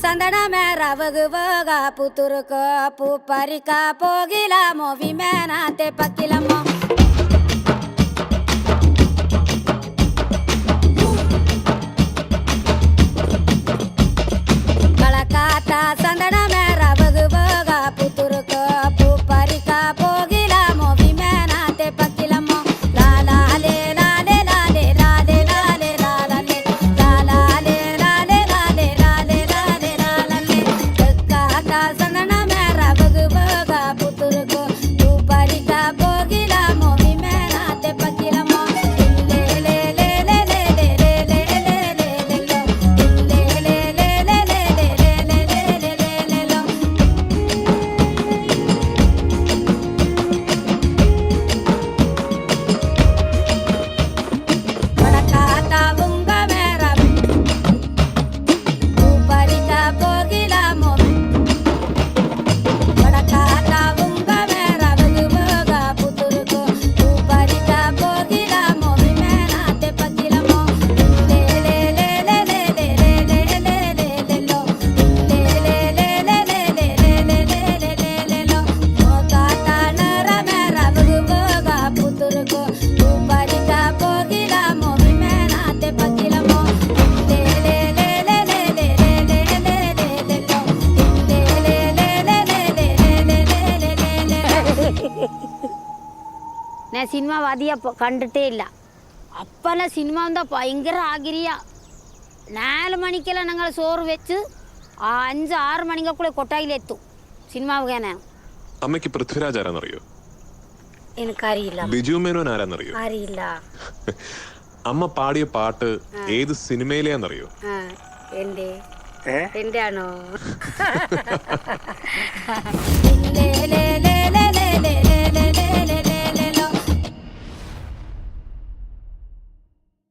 சந்தனமே ரவகுவக புத்துருக்கு பூ பறிக்க போகிலாமோ விமேனாத்தே பக்கிலமோ கலக்காத்தா சந்தனமே ரவகுவக புத்துருக்கு பூ பறிக்க போகிலாமோ விமேனாத்தே பக்கிலமோ லாலாலே லாலே லாலே லாலே லாலே லாலே லாலே லாலே லாலே லாலே லாலே லாலே கக்காத்தா சந்தனமே ரவகுவக புத்துருக்கு பூ பறிக்க போகிலாமோ விமேனாத்தே பக்கிலமோ லே லே லே லே லே லே லே லே லே லே நான் சினிமாவாதியாக கண்டுட்டே இல்லை அப்போல்லாம் சினிமா வந்தால் பயங்கர ஆகிரியா 4 மணிக்கெல்லாம் நாங்கள் சோறு வச்சு 5-6 മണിക്കുള്ള കൊട്ടായിലെത്തും സിനിമാവുകയാണ്. അമ്മയ്ക്ക് പൃഥ്വിരാജ് ആരാന്നറിയോ? എനിക്കറിയില്ല. ബിജു മേനോൻ ആരാന്നറിയോ? അറിയില്ല. അമ്മ പാടിയ പാട്ട് ഏത് സിനിമയിലെയാന്നറിയോ? എന്റെ ആണോ?